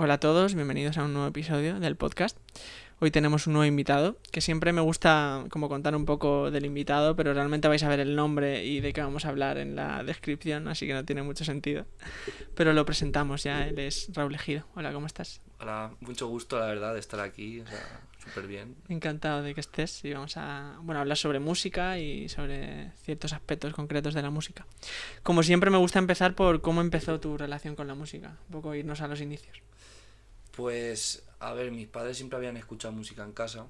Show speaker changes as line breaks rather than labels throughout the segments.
Hola a todos, bienvenidos a un nuevo episodio del podcast. Hoy tenemos un nuevo invitado, que siempre me gusta como contar un poco del invitado, pero realmente vais a ver el nombre y de qué vamos a hablar en la descripción, así que no tiene mucho sentido. Pero lo presentamos ya, él es Raúl Ejido. Hola, ¿cómo estás?
Hola, mucho gusto la verdad de estar aquí, o sea, súper bien.
Encantado de que estés y vamos a hablar sobre música y sobre ciertos aspectos concretos de la música. Como siempre me gusta empezar por cómo empezó tu relación con la música, un poco irnos a los inicios.
Pues, a ver, mis padres siempre habían escuchado música en casa,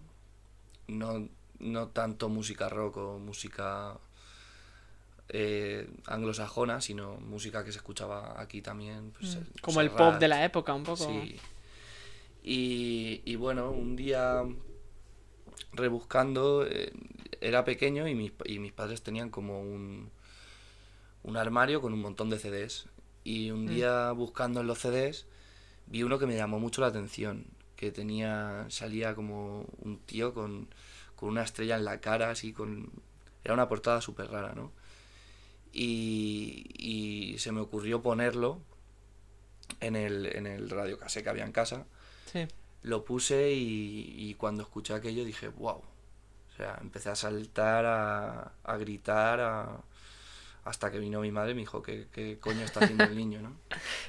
no, no tanto música rock o música anglosajona, sino música que se escuchaba aquí también, pues
Como el pop de
Serrat,
la época, un poco.
sí. Y bueno, un día rebuscando, era pequeño y mis padres tenían como un armario con un montón de CDs. Y un
Mm,
día buscando en los CDs vi uno que me llamó mucho la atención, que salía como un tío con una estrella en la cara, así con... Era una portada súper rara, ¿no? Y se me ocurrió ponerlo en el radiocasete que había en casa.
sí.
Lo puse y cuando escuché aquello dije, wow. O sea, empecé a saltar, a gritar, hasta que vino mi madre y me dijo, ¿qué coño está haciendo el niño, no?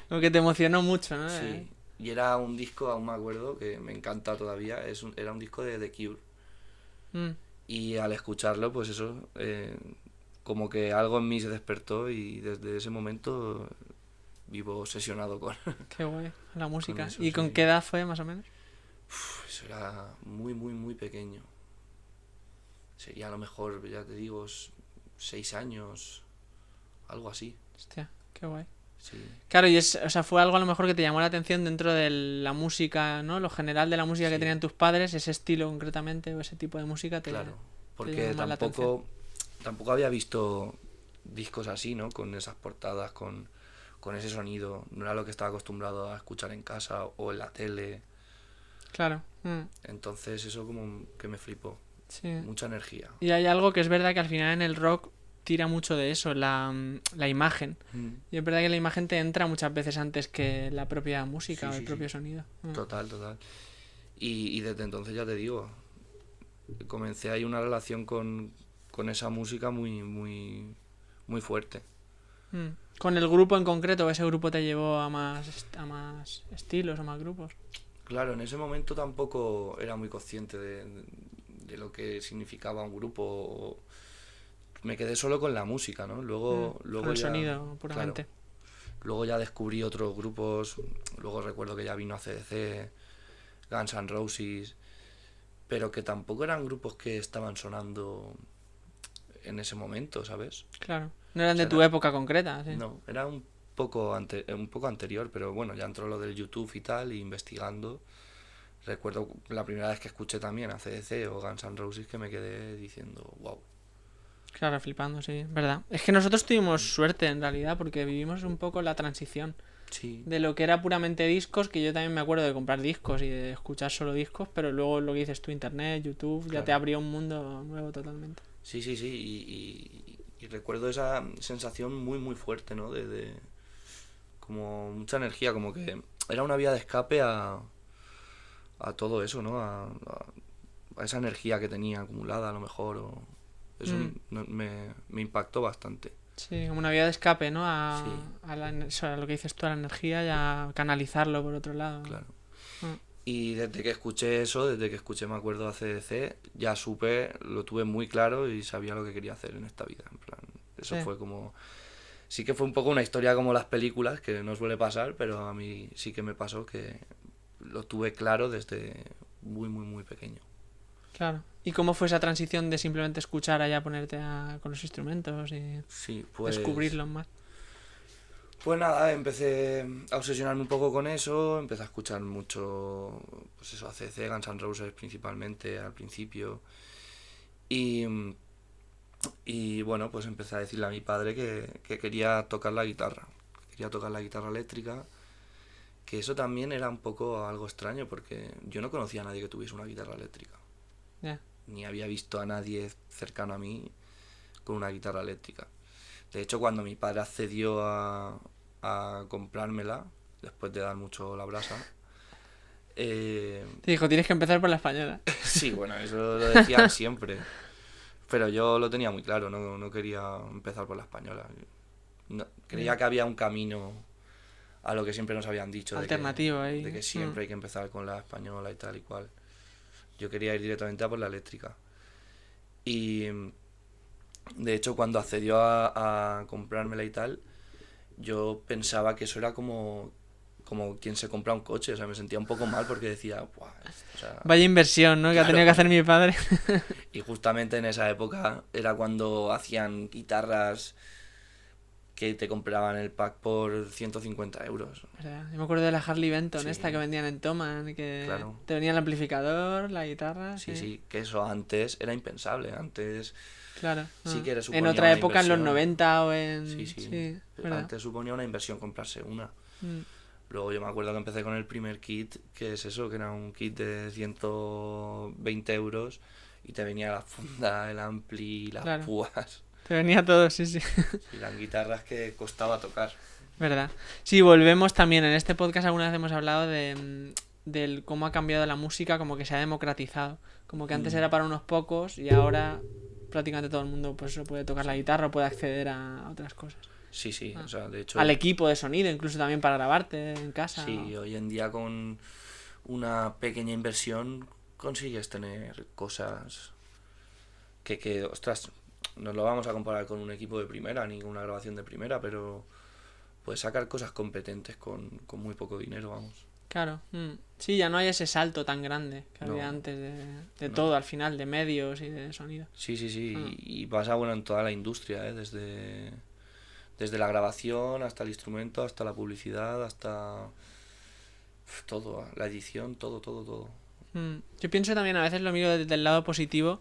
Como que te emocionó mucho, ¿no?
Sí, y era un disco, aún me acuerdo, que me encanta todavía, era un disco de The Cure.
Mm,
Y al escucharlo, pues eso, como que algo en mí se despertó y desde ese momento vivo obsesionado
qué guay, la
con
música.
eso,
¿Y con
sí.
qué edad fue, más o menos?
Eso era muy, muy, muy pequeño. Sería a lo mejor, ya te digo, 6 años, algo así,
Hostia, qué guay.
sí.
Claro, y o sea, fue algo a lo mejor que te llamó la atención dentro de la música, ¿no? Lo general de la música que
Sí,
tenían tus padres, ese estilo concretamente o ese tipo de música
claro,
te llamó
porque
más la atención.
tampoco había visto discos así, ¿no? Con esas portadas, con ese sonido. No era lo que estaba acostumbrado a escuchar en casa o en la tele.
Claro,
Entonces eso como que me flipó.
sí.
Mucha energía.
Y hay algo que es verdad que al final en el rock tira mucho de eso, la imagen.
Mm,
Y es verdad que la imagen te entra muchas veces antes que la propia música
sí,
o el
sí, sí.
propio sonido.
Total, total. Y desde entonces ya te digo, comencé ahí una relación con esa música muy, muy, muy fuerte.
Mm. Con el grupo en concreto, ese grupo te llevó a más estilos o más grupos.
Claro, en ese momento tampoco era muy consciente de lo que significaba un grupo. Me quedé solo con la música, ¿no?
Con
Luego
el
ya,
sonido,
claro,
puramente.
luego ya descubrí otros grupos. Luego recuerdo que ya vino AC/DC, Guns N' Roses, pero que tampoco eran grupos que estaban sonando en ese momento, ¿sabes?
Claro. No
O
eran de
sea,
tu época concreta, sí.
no, era un poco anterior, pero bueno, ya entró lo del YouTube y tal, y investigando. Recuerdo la primera vez que escuché también a CDC o Guns N' Roses que me quedé diciendo, wow.
Claro, flipando, sí, verdad. Es que nosotros tuvimos suerte en realidad porque vivimos un poco la transición
Sí,
de lo que era puramente discos, que yo también me acuerdo de comprar discos y de escuchar solo discos, pero luego lo que dices tú, internet, YouTube, ya te
claro.
abrió un mundo nuevo totalmente.
Sí, sí, sí. Y recuerdo esa sensación muy, muy fuerte, ¿no? Como mucha energía, como que era una vía de escape a todo eso, ¿no? A esa energía que tenía acumulada a lo mejor. Eso
Mm,
me impactó bastante.
sí, como una vía de escape, ¿no?
Sí,
O sea, a lo que dices tú, a la energía y a canalizarlo por otro lado.
claro.
Mm,
Y desde que escuché eso, desde que escuché, me acuerdo, a CDC, ya supe, lo tuve muy claro y sabía lo que quería hacer en esta vida. En plan, eso
sí.
fue como... Sí que fue un poco una historia como las películas, que no suele pasar, pero a mí sí que me pasó que lo tuve claro desde muy, muy, muy pequeño.
Claro. ¿Y cómo fue esa transición de simplemente escuchar allá ponerte con los instrumentos y
Sí,
descubrirlos más?
pues nada, empecé a obsesionarme un poco con eso, empecé a escuchar mucho, pues eso, ACC, Guns N' Roses principalmente al principio. Y, y bueno, pues empecé a decirle a mi padre que quería tocar la guitarra. Quería tocar la guitarra eléctrica, que eso también era un poco algo extraño porque yo no conocía a nadie que tuviese una guitarra eléctrica.
Ya.
Ni había visto a nadie cercano a mí con una guitarra eléctrica. De hecho, cuando mi padre accedió a comprármela, después de dar mucho la brasa,
Te dijo, tienes que empezar por la española.
Sí, bueno, eso lo decían siempre. Pero yo lo tenía muy claro, no quería empezar por la española. Creía que había un camino a lo que siempre nos habían dicho,
Alternativo ahí.
de que siempre hay que empezar con la española y tal y cual. Yo quería ir directamente a por la eléctrica. Y de hecho, cuando accedió a comprármela y tal, yo pensaba que eso era como quien se compra un coche. O sea, me sentía un poco mal porque decía, "Buah, o sea,
Vaya inversión, ¿no? Que ha tenido que hacer mi padre.
y justamente en esa época era cuando hacían guitarras que te compraban el pack por 150 euros.
O sea, yo me acuerdo de la Harley Benton,
Sí,
esta que vendían en Thomann, que
claro.
te venía el amplificador, la guitarra.
Sí, que eso antes era impensable. Antes
Claro.
sí que
En
suponía
otra
una
época, en los
inversión.
90 o en...
Sí.
¿verdad?
Antes suponía una inversión comprarse una.
Mm.
Luego yo me acuerdo que empecé con el primer kit, que es eso, que era un kit de 120 euros y te venía la funda, el ampli, las
Claro.
púas
Te venía todo, sí.
y las guitarras que costaba tocar.
¿Verdad? Sí, volvemos también. En este podcast alguna vez hemos hablado del cómo ha cambiado la música, como que se ha democratizado. Como que antes era para unos pocos y ahora prácticamente todo el mundo pues puede tocar la guitarra o puede acceder a otras cosas.
Sí, o sea, de hecho...
Al equipo de sonido, incluso también para grabarte en casa.
Sí, hoy en día con una pequeña inversión consigues tener cosas ostras, no lo vamos a comparar con un equipo de primera ni con una grabación de primera, pero puedes sacar cosas competentes con muy poco dinero, vamos.
Claro. Sí, ya no hay ese salto tan grande que
No,
había antes de
no.
todo, al final, de medios y de sonido.
Sí, y pasa bueno en toda la industria, ¿eh? Desde la grabación hasta el instrumento, hasta la publicidad, hasta todo, la edición, todo.
Yo pienso también, a veces lo miro desde el lado positivo,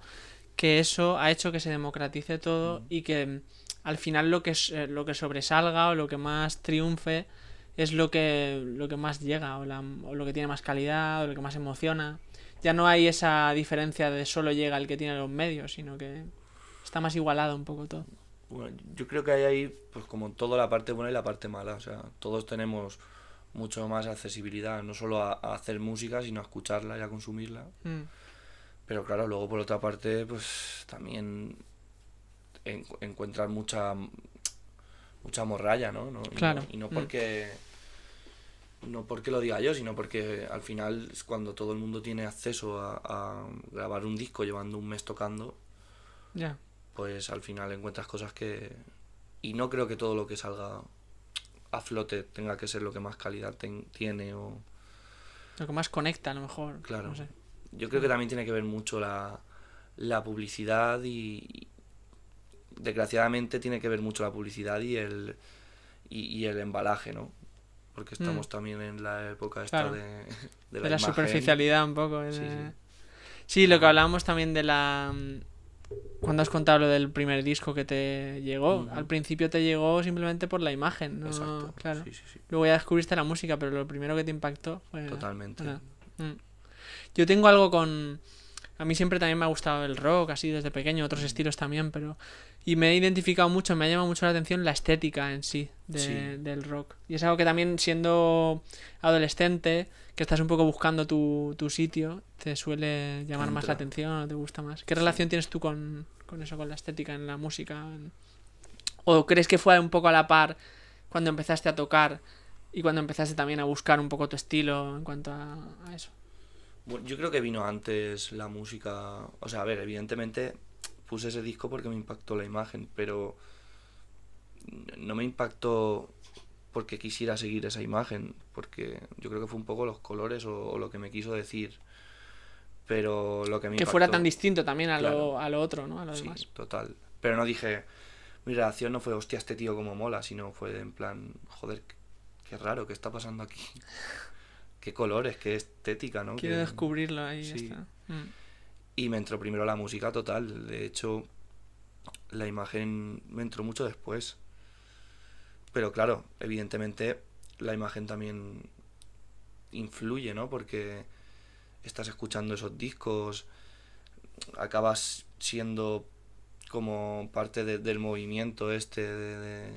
que eso ha hecho que se democratice todo y que al final lo que sobresalga o lo que más triunfe es lo que más llega o lo que tiene más calidad o lo que más emociona. Ya no hay esa diferencia de solo llega el que tiene los medios, sino que está más igualado un poco todo.
Bueno, yo creo que hay ahí, pues como todo, la parte buena y la parte mala. O sea, todos tenemos mucho más accesibilidad, no solo a hacer música, sino a escucharla y a consumirla. Pero claro, luego por otra parte, pues también encuentras mucha morralla, ¿no?
Claro.
Y no porque no porque lo diga yo, sino porque al final es cuando todo el mundo tiene acceso a grabar un disco llevando un mes tocando,
Ya.
pues al final encuentras cosas que... Y no creo que todo lo que salga a flote tenga que ser lo que más calidad tiene o...
Lo que más conecta, a lo mejor.
Claro.
No sé.
Yo creo que también tiene que ver mucho la publicidad y desgraciadamente tiene que ver mucho la publicidad y el embalaje, ¿no? Porque estamos también en la época esta
Claro.
de
De
la
la
imagen.
superficialidad un poco.
Sí.
Sí, lo que hablábamos también de la... Cuando has contado lo del primer disco que te llegó, al principio te llegó simplemente por la imagen, ¿no?
Exacto.
Claro.
Sí.
Luego ya descubriste la música, pero lo primero que te impactó fue...
Totalmente.
Bueno, Yo tengo algo con... A mí siempre también me ha gustado el rock, así desde pequeño, otros estilos también, pero... Y me he identificado mucho, me ha llamado mucho la atención la estética en sí, del rock. Y es algo que también siendo adolescente, que estás un poco buscando tu sitio, te suele llamar más la atención o te gusta más. ¿Qué relación tienes tú con eso, con la estética en la música? ¿O crees que fue un poco a la par cuando empezaste a tocar y cuando empezaste también a buscar un poco tu estilo en cuanto a eso?
Bueno, yo creo que vino antes la música. O sea, a ver, evidentemente puse ese disco porque me impactó la imagen, pero no me impactó porque quisiera seguir esa imagen, porque yo creo que fue un poco los colores o lo que me quiso decir. Pero lo que me
que
impactó,
fuera tan distinto también a
claro,
lo otro, ¿no? A lo
sí,
demás.
total. Pero no dije, mi reacción no fue, hostia, este tío como mola, sino fue en plan, joder, qué raro, ¿qué está pasando aquí? Qué colores, qué estética, ¿no?
Quiero descubrirlo ahí,
sí.
ya está.
Y me entró primero la música total. De hecho, la imagen me entró mucho después. Pero claro, evidentemente la imagen también influye, ¿no? Porque estás escuchando esos discos, acabas siendo como parte del movimiento este,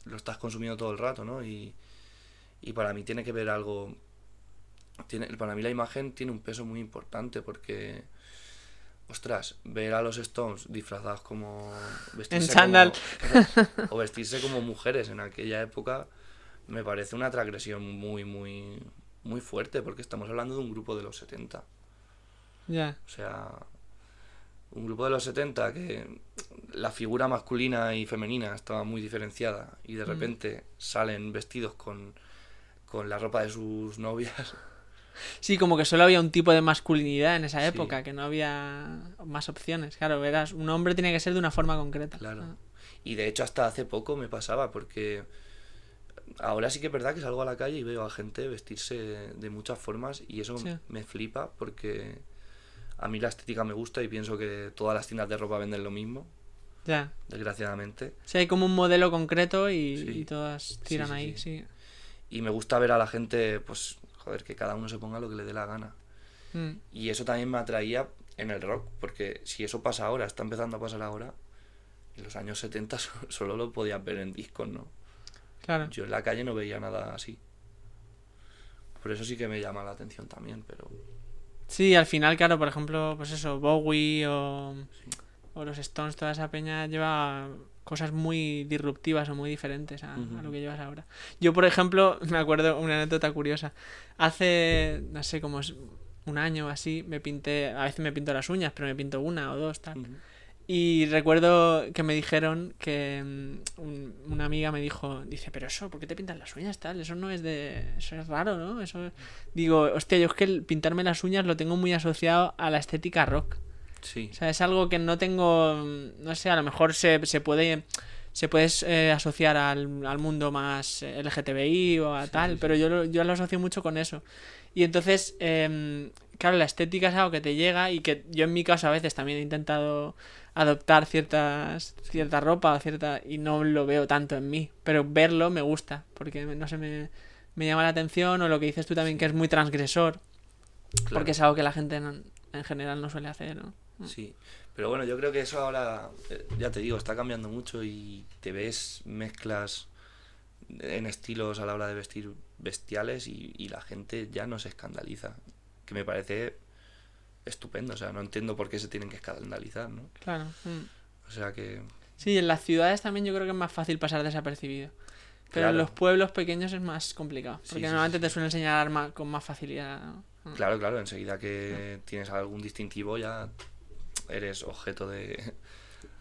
lo estás consumiendo todo el rato, ¿no? Y para mí tiene que ver algo para mí la imagen tiene un peso muy importante porque, ostras, ver a los Stones disfrazados como...
En
vestirse
chándal.
como... o vestirse como mujeres en aquella época me parece una transgresión muy, muy, muy fuerte porque estamos hablando de un grupo de los 70.
Ya.
O sea, un grupo de los 70 que la figura masculina y femenina estaba muy diferenciada y de
Mm.
repente salen vestidos con la ropa de sus novias.
Sí, como que solo había un tipo de masculinidad en esa
Sí,
época, que no había más opciones. Claro, verás, un hombre tiene que ser de una forma concreta.
claro.
Ah.
Y de hecho hasta hace poco me pasaba porque ahora sí que es verdad que salgo a la calle y veo a gente vestirse de muchas formas y eso
Sí,
me flipa porque a mí la estética me gusta y pienso que todas las tiendas de ropa venden lo mismo,
ya.
desgraciadamente.
Sí, hay como un modelo concreto y
Sí,
todas
sí,
tiran
sí,
ahí,
sí.
sí.
Y me gusta ver a la gente, pues, joder, que cada uno se ponga lo que le dé la gana.
Mm,
Y eso también me atraía en el rock, porque si eso pasa ahora, está empezando a pasar ahora, en los años 70 solo lo podías ver en discos, ¿no?
claro.
Yo en la calle no veía nada así. Por eso sí que me llama la atención también, pero
Sí, al final, claro, por ejemplo, pues eso, Bowie
sí.
o los Stones, toda esa peña lleva cosas muy disruptivas o muy diferentes a lo
Ujú,
que llevas ahora. Yo, por ejemplo, me acuerdo una anécdota curiosa. Hace, no sé, como es un año o así, me pinté, a veces me pinto las uñas, pero me pinto una o dos, tal.
ujú.
Y recuerdo que me dijeron que una amiga me dijo, dice, pero eso, ¿por qué te pintas las uñas tal? Eso no es de... Eso es raro, ¿no? Eso... Digo, hostia, yo es que el pintarme las uñas lo tengo muy asociado a la estética rock. O
Sí,
sea, es algo que no tengo, no sé, a lo mejor se puede asociar al mundo más LGTBI o a
sí,
tal,
sí,
pero
sí.
yo lo asocio mucho con eso. Y entonces, claro, la estética es algo que te llega y que yo en mi caso a veces también he intentado adoptar
Sí,
cierta ropa o cierta y no lo veo tanto en mí, pero verlo me gusta porque no sé, me llama la atención o lo que dices tú también que
sí,
es muy transgresor porque
claro,
es algo que la gente en general no suele hacer, ¿no?
sí. Pero bueno, yo creo que eso ahora, ya te digo, está cambiando mucho y te ves mezclas en estilos a la hora de vestir bestiales y la gente ya no se escandaliza. Que me parece estupendo, o sea, no entiendo por qué se tienen que escandalizar, ¿no?
Claro.
O sea que,
Sí, en las ciudades también yo creo que es más fácil pasar desapercibido. Pero en los
claro,
pueblos pequeños es más complicado.
sí,
Porque
sí, sí,
normalmente te
sí.
suelen señalar con más facilidad, ¿no?
Claro, claro, enseguida que tienes algún distintivo ya eres objeto de...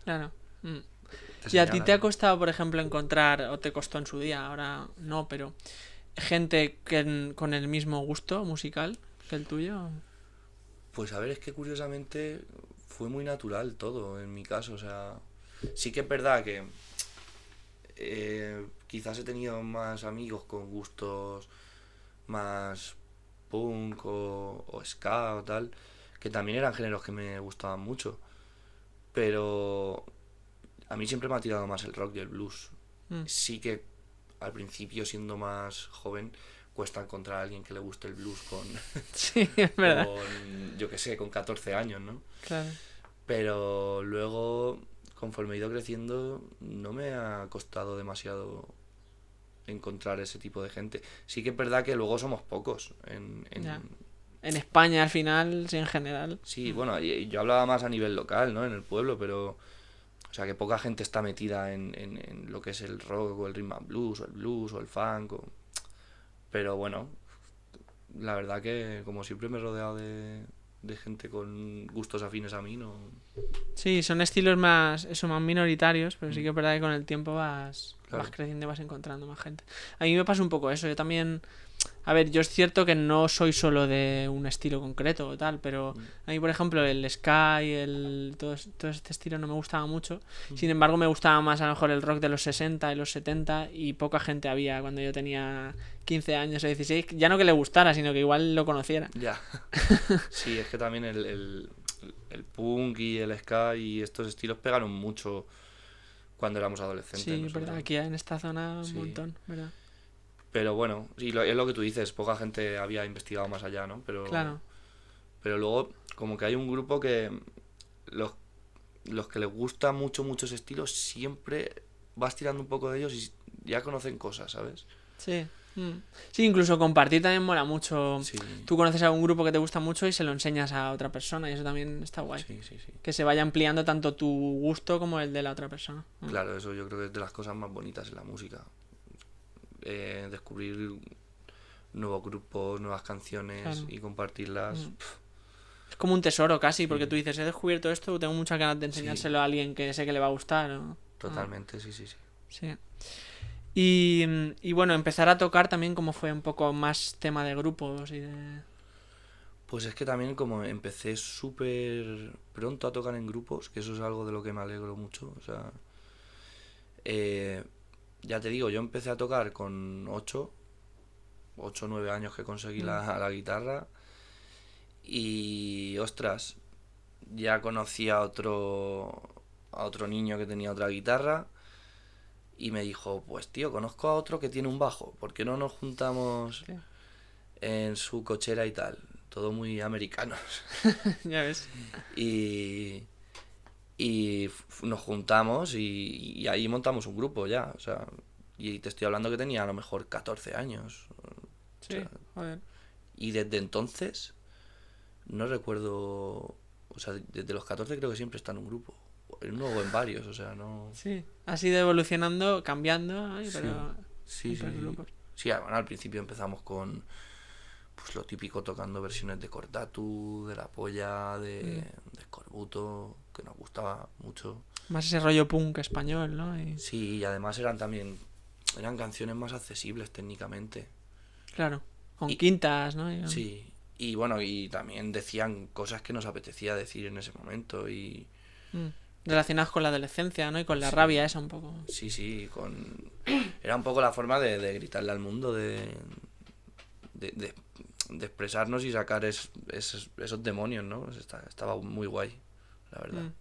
Claro. Mm.
te
¿Y a ti te
señalan,
ha
¿no?
costado, por ejemplo, encontrar, o te costó en su día, ahora no, pero gente con el mismo gusto musical que el tuyo?
Pues a ver, es que curiosamente fue muy natural todo en mi caso, o sea, sí que es verdad que quizás he tenido más amigos con gustos más punk o ska o tal, que también eran géneros que me gustaban mucho, pero a mí siempre me ha tirado más el rock y el blues.
Mm.
Sí que al principio, siendo más joven, cuesta encontrar a alguien que le guste el blues
Sí, es verdad.
con yo qué sé, con 14 años, ¿no?
Claro.
Pero luego, conforme he ido creciendo, no me ha costado demasiado encontrar ese tipo de gente. Sí que es verdad que luego somos pocos.
Ya. En España, al final, sí, en general.
Sí, bueno, y yo hablaba más a nivel local, ¿no? En el pueblo, pero... O sea, que poca gente está metida en lo que es el rock o el rhythm and blues o el funk. Pero bueno, la verdad que como siempre me he rodeado de gente con gustos afines a mí, no...
Sí, son estilos más, eso, más minoritarios, pero sí
Mm,
que es verdad que con el tiempo vas
claro.
creciendo y vas encontrando más gente. A mí me pasa un poco eso, yo también, a ver, yo es cierto que no soy solo de un estilo concreto o tal, pero
Mm,
a mí, por ejemplo, el ska y todo este estilo no me gustaba mucho. Sin
mm.
embargo, me gustaba más a lo mejor el rock de los 60 y los 70 y poca gente había cuando yo tenía 15 años o 16, ya no que le gustara, sino que igual lo conociera.
Ya. Sí, es que también el punk y el ska y estos estilos pegaron mucho cuando éramos adolescentes
Sí, es verdad,
nosotros.
aquí en esta zona un
Sí.
montón, ¿verdad?
Pero bueno, sí, es lo que tú dices, poca gente había investigado más allá, ¿no?
Claro.
Pero luego, como que hay un grupo que los, los que les gusta mucho, mucho ese estilo, siempre vas tirando un poco de ellos y ya conocen cosas, ¿sabes?
Sí. Mm. Sí, incluso compartir también mola mucho.
Sí,
Tú conoces a un grupo que te gusta mucho y se lo enseñas a otra persona y eso también está guay.
sí, sí, sí.
Que se vaya ampliando tanto tu gusto como el de la otra persona.
Claro, eso yo creo que es de las cosas más bonitas en la música. Descubrir nuevos grupos, nuevas canciones
Claro.
y compartirlas.
Mm. Es como un tesoro casi, porque
Sí,
tú dices, he descubierto esto, tengo muchas ganas de
sí,
enseñárselo a alguien que sé que le va a gustar. Ah,
totalmente, sí, sí, sí.
sí. Y bueno, empezar a tocar también como fue un poco más tema de grupos y de...
Pues es que también como empecé súper pronto a tocar en grupos, que eso es algo de lo que me alegro mucho. O sea, eh, ya te digo, yo empecé a tocar con 8 o 9 años que conseguí
Mm,
la guitarra y, ostras, ya conocí a otro niño que tenía otra guitarra y me dijo, pues tío, conozco a otro que tiene un bajo, ¿por qué no nos juntamos
sí.
en su cochera y tal? Todo muy americanos.
Ya ves.
Y, nos juntamos y ahí montamos un grupo ya, o sea, y te estoy hablando que tenía a lo mejor 14 años. O
Sí,
sea,
joder.
y desde entonces no recuerdo, o sea, desde los 14 creo que siempre está en un grupo, en uno o en varios, o sea, no...
Sí, has ido evolucionando, cambiando, ay,
Sí,
pero
sí,
siempre
sí,
en
sí.
grupos.
Sí, bueno, al principio empezamos con pues lo típico tocando versiones de Cortatu, de La Polla,
Mm.
de Escorbuto, que nos gustaba mucho.
Más ese rollo punk español, ¿no?
Sí, y además eran canciones más accesibles técnicamente.
Claro, con
Y
quintas, ¿no?
sí, y bueno, y también decían cosas que nos apetecía decir en ese momento y
Mm. Relacionadas con la adolescencia, ¿no? Y con la
sí,
rabia esa un poco.
sí, sí, era un poco la forma de gritarle al mundo, de, de- de expresarnos y sacar esos demonios, ¿no? Estaba muy guay, la verdad.
Mm.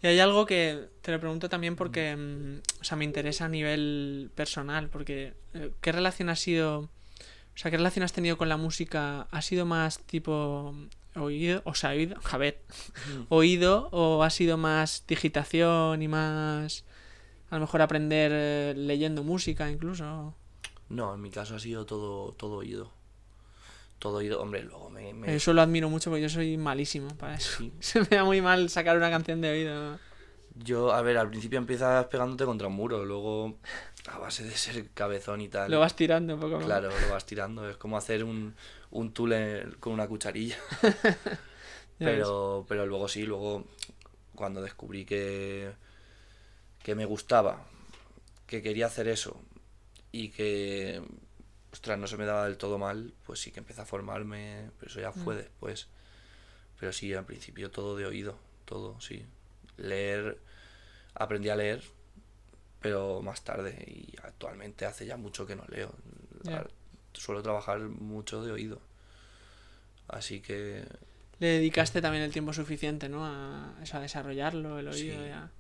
Y hay algo que te lo pregunto también porque, o sea, me interesa a nivel personal, porque ¿qué relación ha sido, o sea, qué relación has tenido con la música? ¿Ha sido más tipo oído, o sea, oído, a ver, oído o ha sido más digitación y más, a lo mejor aprender leyendo música incluso?
No, en mi caso ha sido todo oído. Todo oído, hombre, luego
Eso lo admiro mucho porque yo soy malísimo para eso.
sí.
Se me da muy mal sacar una canción de oído.
Yo, a ver, al principio empiezas pegándote contra un muro, luego a base de ser cabezón y
Lo
tal,
vas tirando un poco a poco.
claro, lo vas tirando. Es como hacer un tule con una cucharilla.
Ya ves.
Pero luego sí, luego cuando descubrí que me gustaba, que quería hacer eso y que, ostras, no se me daba del todo mal, pues sí que empecé a formarme, pero eso ya
Mm,
fue después. Pero sí, al principio todo de oído, todo, sí. Leer, aprendí a leer, pero más tarde y actualmente hace ya mucho que no leo.
ya.
Suelo trabajar mucho de oído, así que
Le dedicaste también el tiempo suficiente, ¿no? A eso, a desarrollarlo, el oído,
sí,
ya.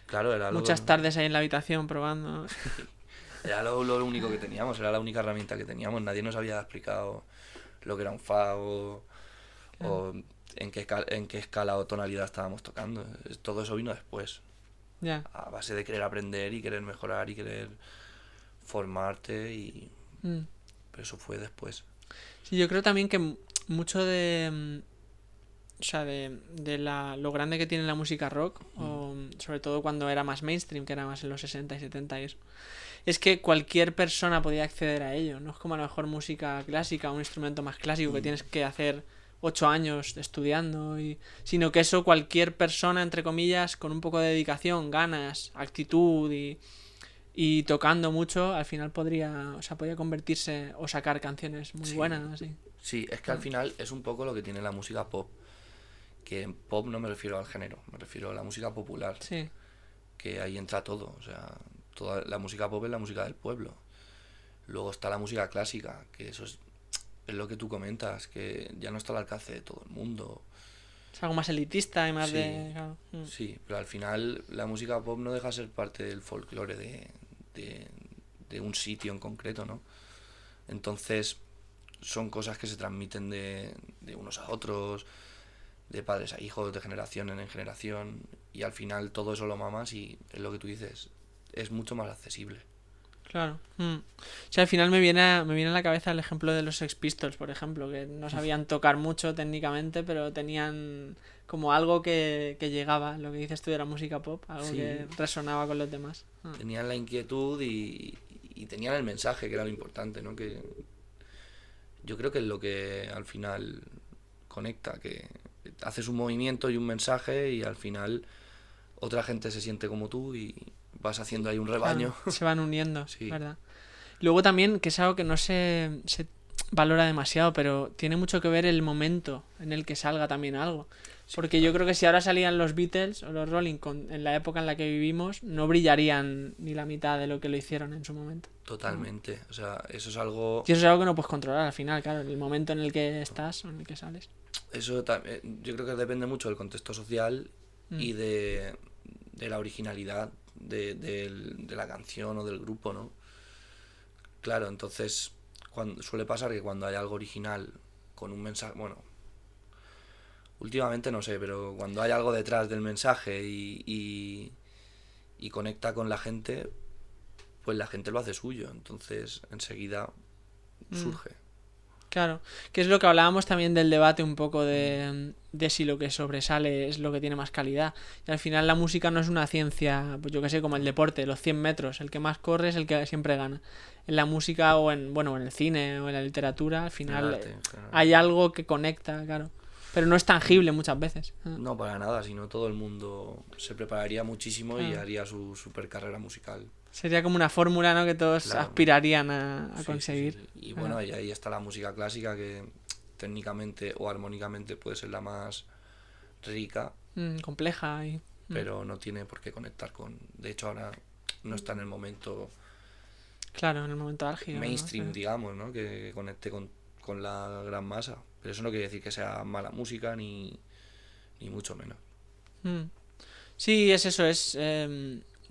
claro,
Muchas tardes ahí en la habitación probando.
era lo único que teníamos, era la única herramienta que teníamos. Nadie nos había explicado lo que era un fa
Claro.
o en qué escala o tonalidad estábamos tocando. Todo eso vino después,
Ya.
a base de querer aprender y querer mejorar y querer formarte,
Mm.
pero eso fue después.
Sí, yo creo también que mucho de, o sea, de lo grande que tiene la música rock,
Mm.
o sobre todo cuando era más mainstream, que era más en los 60 y 70 y eso, es que cualquier persona podía acceder a ello. No es como a lo mejor música clásica, un instrumento más clásico que
Mm.
tienes que hacer 8 años estudiando, sino que eso cualquier persona, entre comillas, con un poco de dedicación, ganas, actitud y tocando mucho, al final podría, o sea, podría convertirse o sacar canciones muy
Sí,
buenas, así.
sí, es que al final es un poco lo que tiene la música pop, que en pop no me refiero al género, me refiero a la música popular,
Sí,
que ahí entra todo, o sea, toda la música pop es la música del pueblo. Luego está la música clásica, que eso es lo que tú comentas, que ya no está al alcance de todo el mundo.
es algo más elitista y más
Sí,
de... Claro.
sí, pero al final la música pop no deja de ser parte del folclore de, de un sitio en concreto, ¿no? Entonces son cosas que se transmiten de unos a otros, de padres a hijos, de generación en generación, y al final todo eso lo mamas y es lo que tú dices, es mucho más accesible.
Claro. O sea, al final me viene a la cabeza el ejemplo de los Sex Pistols, por ejemplo, que no sabían tocar mucho técnicamente, pero tenían como algo que llegaba, lo que dices tú de la música pop, algo que
Sí,
resonaba con los demás.
tenían la inquietud y tenían el mensaje, que era lo importante, ¿no? Que yo creo que es lo que al final conecta, que haces un movimiento y un mensaje y al final otra gente se siente como tú y vas haciendo ahí un
Claro,
rebaño.
se van uniendo,
Sí,
¿verdad? Luego también, que es algo que no se valora demasiado, pero tiene mucho que ver el momento en el que salga también algo.
sí,
Porque yo
total,
creo que si ahora salían los Beatles o los Rolling en la época en la que vivimos, no brillarían ni la mitad de lo que lo hicieron en su momento.
totalmente. O sea, eso es algo,
Y eso es algo que no puedes controlar al final, claro, el momento en el que estás o en el que sales.
yo creo que depende mucho del contexto social
Mm,
y de la originalidad de la canción o del grupo, ¿no? Claro, entonces suele pasar que cuando hay algo original con un mensaje, bueno, últimamente no sé, pero cuando hay algo detrás del mensaje y conecta con la gente, pues la gente lo hace suyo, entonces enseguida
mm.
surge.
Claro, que es lo que hablábamos también del debate un poco de si lo que sobresale es lo que tiene más calidad. Y al final la música no es una ciencia, pues yo que sé, como el deporte, los 100 metros, el que más corre es el que siempre gana. En la música o bueno, en el cine o en la literatura, al
En el
final
arte en general.
hay algo que conecta, claro. Pero no es tangible muchas veces.
No para nada, sino todo el mundo se prepararía muchísimo y
Claro.
haría su super carrera musical.
Sería como una fórmula, ¿no? Que todos
Claro,
aspirarían a
sí, sí,
conseguir.
sí. Y
Ah,
bueno, y ahí está la música clásica que técnicamente o armónicamente puede ser la más rica,
compleja y...
pero no tiene por qué conectar con... De hecho, ahora no está en el momento
claro, en el momento álgido, ¿no? Sí.
mainstream, digamos, ¿no? Que conecte con la gran masa. Pero eso no quiere decir que sea mala música ni mucho menos.
Mm. Sí, es eso,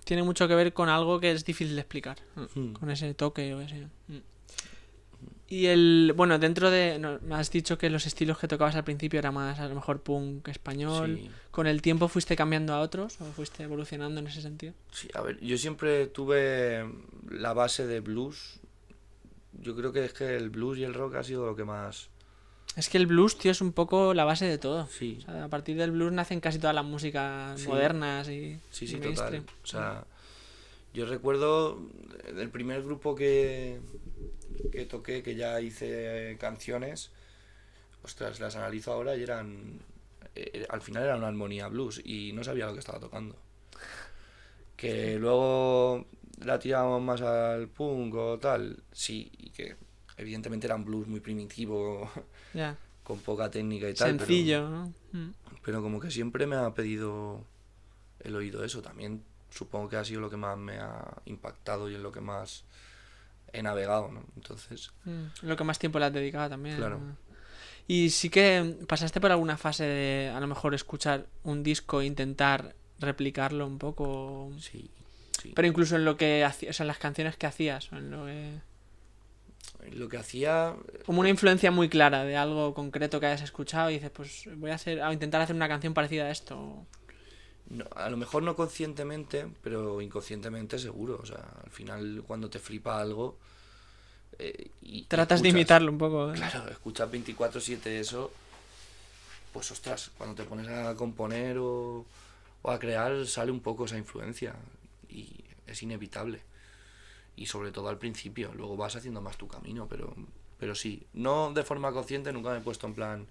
tiene mucho que ver con algo que es difícil de explicar,
Hmm.
con ese toque o ese... bueno, dentro de... me has dicho que los estilos que tocabas al principio era más a lo mejor punk español.
Sí,
¿Con el tiempo fuiste cambiando a otros o fuiste evolucionando en ese sentido?
sí, a ver, yo siempre tuve la base de blues. Yo creo que es que el blues y el rock ha sido lo que más...
Es que el blues, tío, es un poco la base de todo. O
Sí,
sea, a partir del blues nacen casi todas las músicas
sí,
modernas
sí,
y
sí,
mainstream.
total. O sea, yo recuerdo el primer grupo que toqué, que ya hice canciones, ostras, las analizo ahora y eran... al final era una armonía blues y no sabía lo que estaba tocando. Que luego la tirábamos más al punk o tal, sí, y que evidentemente era un blues muy primitivo,
Ya,
con poca técnica y tal,
sencillo, ¿no?
pero como que siempre me ha pedido el oído eso. También supongo que ha sido lo que más me ha impactado y en lo que más he navegado, ¿no? Entonces,
Lo que más tiempo le has dedicado también,
claro,
¿no? Y sí que pasaste por alguna fase de a lo mejor escuchar un disco e intentar replicarlo un poco.
sí, sí.
Pero incluso en lo que hacías, o sea, en las canciones que hacías,
Lo que hacía,
como una influencia muy clara de algo concreto que hayas escuchado y dices, pues voy a intentar hacer una canción parecida a esto.
a lo mejor no conscientemente, pero inconscientemente seguro. O sea, al final cuando te flipa algo y
Tratas de
escuchas,
imitarlo un poco.
claro, escuchas 24/7 eso, pues ostras, cuando te pones a componer o a crear sale un poco esa influencia y es inevitable. Y sobre todo al principio, luego vas haciendo más tu camino, pero sí, no de forma consciente, nunca me he puesto en plan,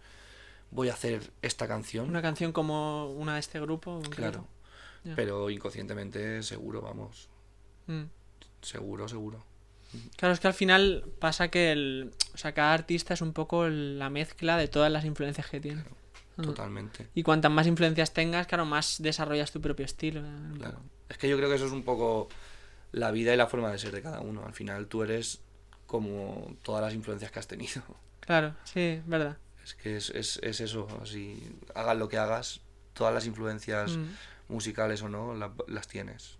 voy a hacer esta canción,
Una canción como una de este grupo concreto.
claro,
Ya.
pero inconscientemente seguro, vamos,
Mm.
seguro, seguro.
Claro, es que al final pasa que o sea, cada artista es un poco la mezcla de todas las influencias que tiene.
Claro,
Ah.
totalmente,
Y cuantas más influencias tengas, claro, más desarrollas tu propio estilo. Un
claro.
poco.
Es que yo creo que eso es un poco la vida y la forma de ser de cada uno. Al final tú eres como todas las influencias que has tenido.
Claro, sí, verdad.
Es que es eso, así, hagas lo que hagas, todas las influencias
Mm.
musicales o no, las tienes.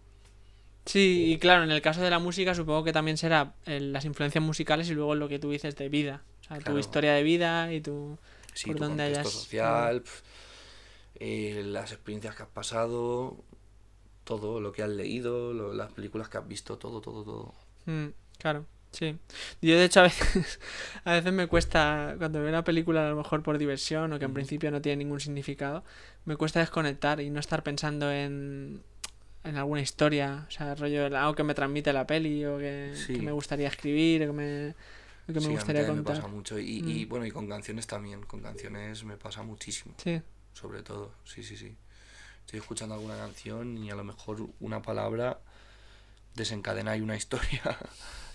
Sí, y claro, en el caso de la música supongo que también será las influencias musicales y luego lo que tú dices de vida. O sea, tu
Claro,
historia de vida y
sí,
por
tu
dónde
contexto
hayas...
social, las experiencias que has pasado, todo lo que has leído, las películas que has visto, todo, todo, todo.
Claro, sí. Yo de hecho a veces me cuesta, cuando veo una película a lo mejor por diversión o que en
Ujú.
principio no tiene ningún significado, me cuesta desconectar y no estar pensando en alguna historia, o sea, rollo, algo que me transmite la peli o que me
Sí,
gustaría escribir o que me
sí, a mí
gustaría
también me
contar.
pasa mucho.
Mm,
Y bueno, y con canciones también. Con canciones me pasa muchísimo.
sí,
Sobre todo, sí, sí, sí. Estoy escuchando alguna canción y a lo mejor una palabra desencadena ahí una historia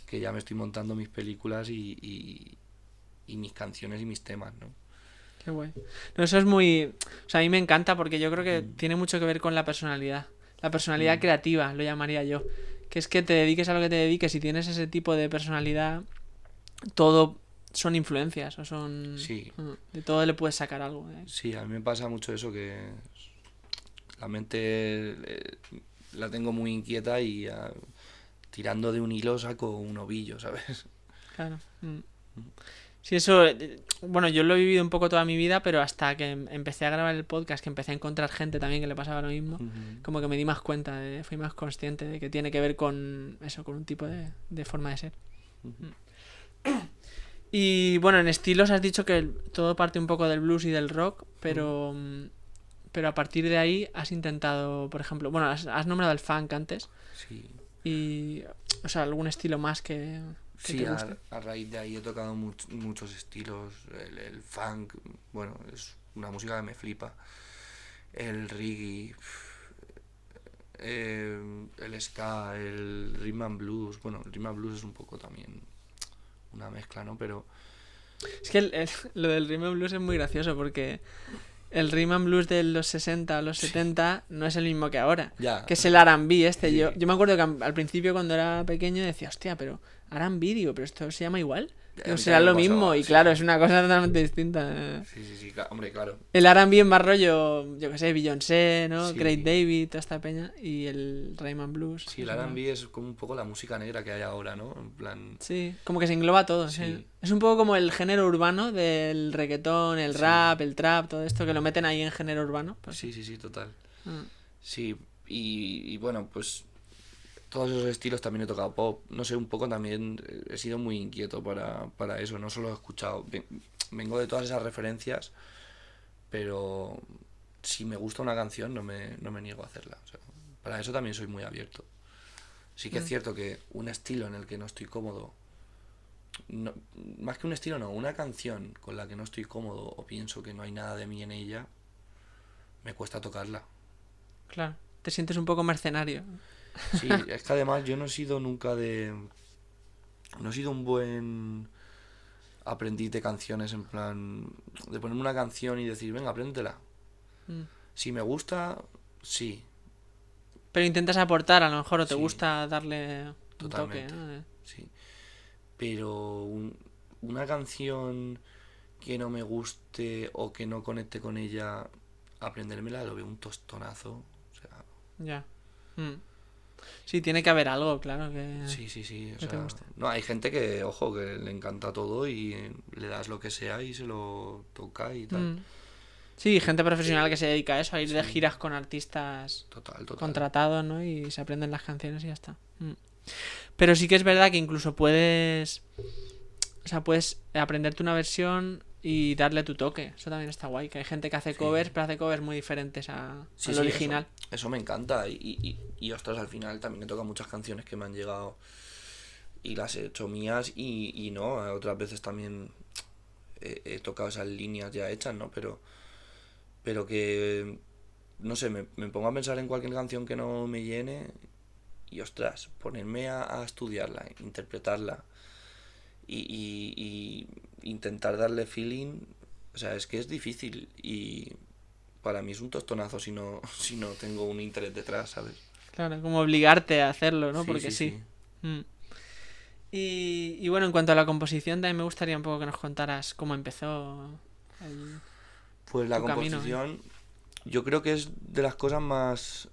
que ya me estoy montando mis películas y mis canciones y mis temas, ¿no?
qué guay. No, eso es muy... O sea, a mí me encanta porque yo creo que
Mm,
tiene mucho que ver con la personalidad. La personalidad
mm,
creativa, lo llamaría yo. Que es que te dediques a lo que te dediques y tienes ese tipo de personalidad, todo son influencias o son...
sí,
De todo le puedes sacar algo.
sí, a mí me pasa mucho eso que la mente la tengo muy inquieta y tirando de un hilo saco un ovillo, ¿sabes?
Claro. Sí, eso, bueno, yo lo he vivido un poco toda mi vida, pero hasta que empecé a grabar el podcast, que empecé a encontrar gente también que le pasaba lo mismo,
Ujú,
como que me di más cuenta, fui más consciente de que tiene que ver con eso, con un tipo de forma de ser.
ujú.
Y bueno, en estilos has dicho que todo parte un poco del blues y del rock,
Mm,
pero a partir de ahí has intentado, por ejemplo, bueno, has nombrado el funk antes
sí,
y, o sea, algún estilo más que te
sí,
guste.
a raíz de ahí he tocado muchos estilos, el funk, bueno, es una música que me flipa, el reggae, el ska, el rhythm and blues, bueno, el rhythm and blues es un poco también una mezcla, ¿no? Pero
Es que lo del rhythm and blues es muy gracioso porque el rhythm and blues de los 60 o los
sí,
70 no es el mismo que ahora.
ya,
Que es el R&B este. Yo,
sí,
yo me acuerdo que al principio cuando era pequeño decía, hostia, pero R&B, digo, pero esto se llama igual.
a
Digo,
mí
será
también me
lo mismo.
pasaba,
Y
sí,
claro,
sí,
es una cosa totalmente distinta.
sí, sí, sí, hombre, claro,
El R&B es más rollo, yo que sé, Beyoncé, ¿no? Great
sí,
David, toda esta peña. Y el rhythm and blues
sí, el
es igual.
R&B es como un poco la música negra que hay ahora, ¿no? En plan,
Sí, como que se engloba todo. Sí.
sí,
Es un poco como el género urbano del reggaetón, el
sí,
rap, el trap, todo esto que lo meten ahí en género urbano. Pues sí.
sí, sí, sí, total,
Mm.
sí, y bueno, pues todos esos estilos también he tocado pop, no sé, un poco también he sido muy inquieto para eso, no solo he escuchado, vengo de todas esas referencias, pero si me gusta una canción no me niego a hacerla, o sea, para eso también soy muy abierto. Sí que es
Mm.
cierto que un estilo en el que no estoy cómodo, no- más que un estilo no, una canción con la que no estoy cómodo o pienso que no hay nada de mí en ella, me cuesta tocarla.
Claro, te sientes un poco mercenario.
Sí, es que además yo no he sido nunca no he sido un buen aprendiz de canciones en plan de ponerme una canción y decir, venga, apréndetela.
Mm.
Si me gusta, sí,
Pero intentas aportar, a lo mejor, o te
sí,
gusta darle un toque,
totalmente,
¿no?
sí. Pero una canción que no me guste o que no conecte con ella, aprendérmela lo veo un tostonazo. O sea,
Ya. Mm. Sí, tiene que haber algo, claro,
sí, sí, sí. O
que te
sea,
guste.
no, hay gente que, ojo, que le encanta todo y le das lo que sea y se lo toca y tal.
Mm. Sí, gente profesional que se dedica a eso, a ir de
Sí,
giras con artistas
total, total.
contratados, ¿no? Y se aprenden las canciones y ya está. Mm. Pero sí que es verdad que incluso puedes, o sea, puedes aprenderte una versión y darle tu toque. Eso también está guay, que hay gente que hace
Sí,
covers, pero hace covers muy diferentes
sí,
al
sí, eso.
original.
Eso me encanta. Ostras, al final también me toca muchas canciones que me han llegado y las he hecho mías y no, otras veces también he tocado esas líneas ya hechas, ¿no? Pero que, no sé, me pongo a pensar en cualquier canción que no me llene y ostras, ponerme a estudiarla, interpretarla y intentar darle feeling, o sea, es que es difícil y para mí es un tostonazo si no, si no tengo un interés detrás, ¿sabes?
Claro, como obligarte a hacerlo, ¿no?
Sí,
Porque
sí,
sí.
sí.
Mm. Y bueno, en cuanto a la composición, también me gustaría un poco que nos contaras cómo empezó
Pues la
tu camino, ¿eh?
composición yo creo que es de las cosas más,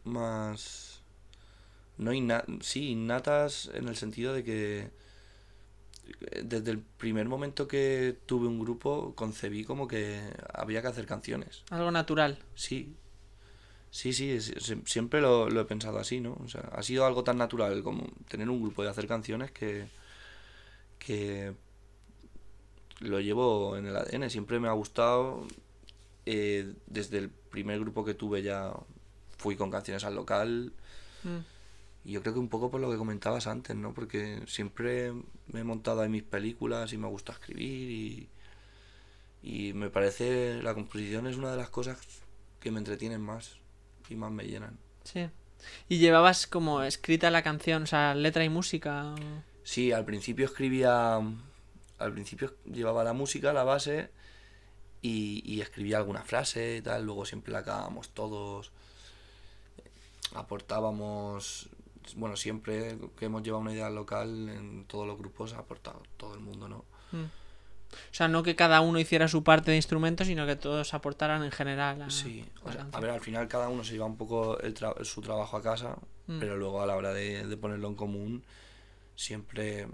no sí, innatas en el sentido de que desde el primer momento que tuve un grupo concebí como que había que hacer canciones.
Algo natural.
Sí, Sí, sí, siempre lo he pensado así, ¿no? O sea, ha sido algo tan natural como tener un grupo y hacer canciones que lo llevo en el ADN. Siempre me ha gustado. Desde el primer grupo que tuve ya fui con canciones al local.
Mm,
Y yo creo que un poco por lo que comentabas antes, ¿no? Porque siempre me he montado ahí mis películas y me gusta escribir y me parece la composición es una de las cosas que me entretienen más y más me llenan.
sí. ¿Y llevabas como escrita la canción, o sea, letra y música?
Sí, al principio llevaba la música, la base y escribía alguna frase y tal, luego siempre la acabábamos todos, aportábamos, bueno, siempre que hemos llevado una idea al local, en todos los grupos ha aportado todo el mundo, ¿no?
Mm. O sea, no que cada uno hiciera su parte de instrumento, sino que todos aportaran en general
Sí, o
la
sea, a
canción.
ver, al final cada uno se lleva un poco su trabajo a casa,
Mm,
pero luego a la hora de ponerlo en común, siempre,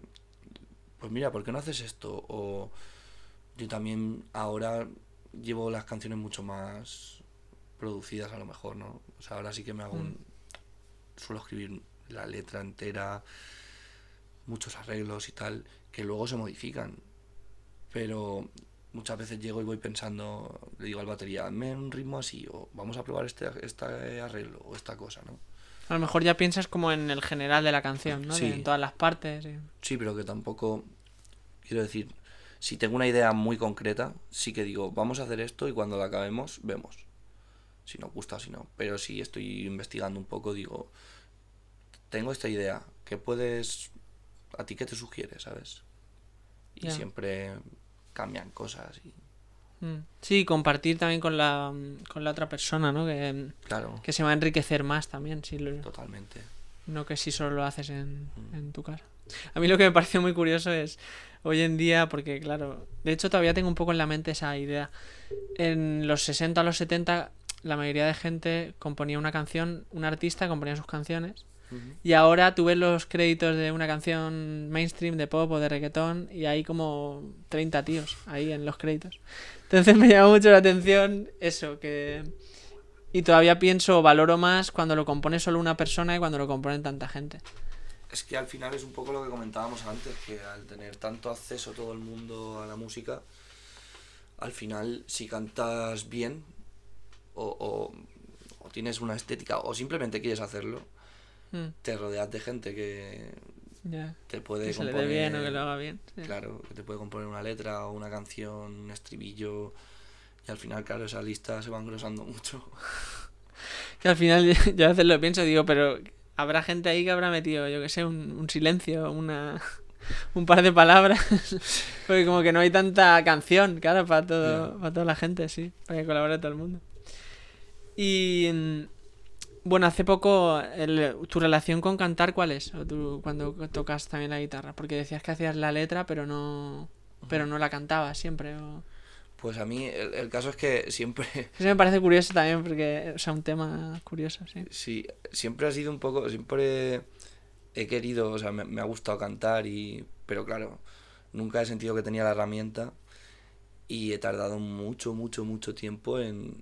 pues mira, ¿por qué no haces esto? O yo también ahora llevo las canciones mucho más producidas a lo mejor, ¿no? O sea, ahora sí que me hago
mm,
suelo escribir la letra entera, muchos arreglos y tal, que luego se modifican. Pero muchas veces llego y voy pensando, le digo al batería, hazme un ritmo así, o vamos a probar este arreglo o esta cosa, ¿no?
A lo mejor ya piensas como en el general de la canción, ¿no? En
Sí,
todas las partes.
sí, pero que tampoco, quiero decir, si tengo una idea muy concreta, sí que digo, vamos a hacer esto y cuando la acabemos, vemos. Si nos gusta o si no. Pero si estoy investigando un poco, digo, tengo esta idea, ¿qué puedes, a ti qué te sugiere, sabes? Y
Ya.
siempre cambian cosas y,
Mm. Sí, compartir también con la otra persona, ¿no?
claro,
Que se va a enriquecer más también, si
totalmente.
no que si solo lo haces
Mm.
en tu casa. A mí lo que me pareció muy curioso es hoy en día, porque claro, de hecho todavía tengo un poco en la mente esa idea. En los 60 a los 70 la mayoría de gente componía una canción, un artista componía sus canciones.
Ujú.
Y ahora tú ves los créditos de una canción mainstream de pop o de reggaetón y hay como 30 tíos ahí en los créditos. Entonces me llama mucho la atención eso, que... Y todavía pienso, valoro más cuando lo compone solo una persona y cuando lo componen tanta gente.
Es que al final es un poco lo que comentábamos antes, que al tener tanto acceso todo el mundo a la música, al final si cantas bien o, o, o tienes una estética o simplemente quieres hacerlo,
Mm,
te rodeas de gente que
ya.
te
Que
puede
se le dé bien o que lo
componer,
haga bien. Sí.
claro, que te puede componer una letra o una canción, un estribillo, y al final, claro, esa lista se va engrosando mucho.
Que al final yo a veces lo pienso y digo, pero habrá gente ahí que habrá metido, yo que sé, un silencio, un par de palabras. Porque como que no hay tanta canción, claro,
Ya.
para toda la gente, sí, para que colabore todo el mundo. Y bueno, hace poco, ¿tu relación con cantar cuál es? O tú, cuando tocas también la guitarra, porque decías que hacías la letra, pero no la cantabas siempre.
Pues a mí el caso es que siempre,
Eso me parece curioso también, porque, o sea, un tema curioso, sí.
sí, siempre ha sido un poco, siempre he querido, o sea, me ha gustado cantar pero claro, nunca he sentido que tenía la herramienta y he tardado mucho, mucho, mucho tiempo en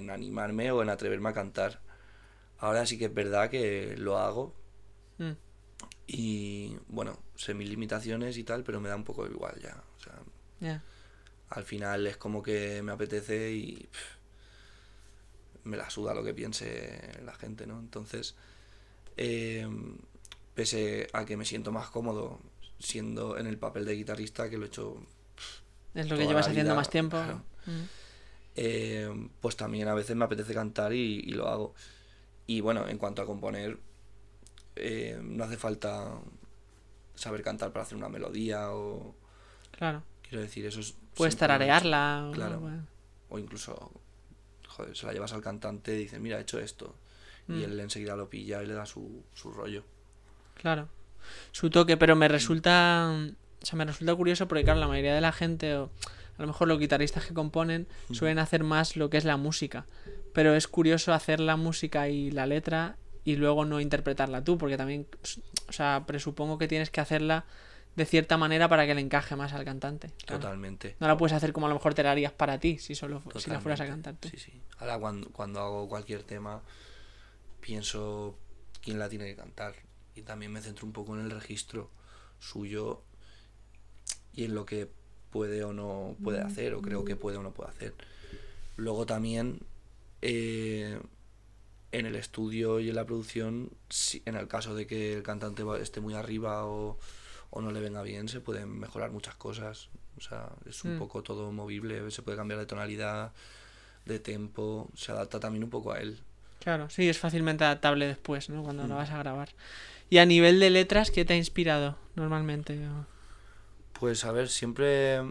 animarme o en atreverme a cantar. Ahora sí que es verdad que lo hago
Mm,
y bueno, sé mis limitaciones y tal, pero me da un poco igual ya. O sea,
ya.
al final es como que me apetece y me la suda lo que piense la gente, ¿no? Entonces, eh, pese a que me siento más cómodo siendo en el papel de guitarrista, que lo he hecho
Es lo que
toda la
llevas haciendo
vida,
más tiempo.
claro,
Mm,
pues también a veces me apetece cantar y lo hago. Y bueno, en cuanto a componer, no hace falta saber cantar para hacer una melodía o...
claro.
Quiero decir, eso
Puedes
siempre lo he hecho.
tararearla.
Claro.
Bueno.
O incluso, joder, se la llevas al cantante y dices, mira, he hecho esto. Y
Mm,
él enseguida lo pilla y le da su rollo.
claro. Su toque, pero me resulta... O sea, me resulta curioso porque, claro, la mayoría de la gente, o a lo mejor los guitarristas que componen, suelen hacer más lo que es la música. Pero es curioso hacer la música y la letra y luego no interpretarla tú, porque también, o sea, presupongo que tienes que hacerla de cierta manera para que le encaje más al cantante. Claro.
Totalmente.
No la puedes hacer como a lo mejor te la harías para ti si solo si la fueras a
Totalmente.
cantar tú.
Sí, sí. Ahora cuando hago cualquier tema pienso quién la tiene que cantar y también me centro un poco en el registro suyo y en lo que puede o no puede hacer o creo que puede o no puede hacer. Luego también en el estudio y en la producción, si, en el caso de que el cantante esté muy arriba o no le venga bien, se pueden mejorar muchas cosas. O sea, es un poco todo movible, se puede cambiar de tonalidad, de tempo, se adapta también un poco a él.
Claro, sí, es fácilmente adaptable después, ¿no? Cuando lo vas a grabar. Y a nivel de letras, ¿qué te ha inspirado normalmente?
Pues a ver, siempre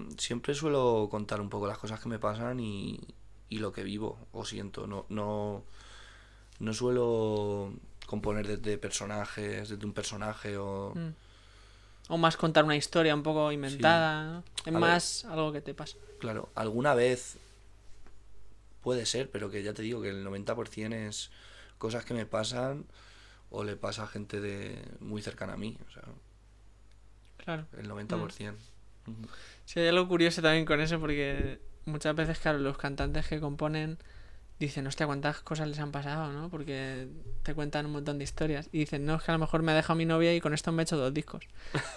suelo contar un poco las cosas que me pasan y lo que vivo o siento. No suelo componer desde personajes, desde un personaje o...
O más contar una historia un poco inventada,
Sí.
¿no? Es
A
más algo que te pasa.
Claro, alguna vez puede ser, pero que ya te digo que el 90% es cosas que me pasan o le pasa a gente de muy cercana a mí. O sea,
Claro.
el 90%. Ujú.
Sí, hay algo curioso también con eso porque muchas veces, claro, los cantantes que componen dicen, hostia, cuántas cosas les han pasado, ¿no? Porque te cuentan un montón de historias. Y dicen, no, es que a lo mejor me ha dejado mi novia y con esto me he hecho 2 discos.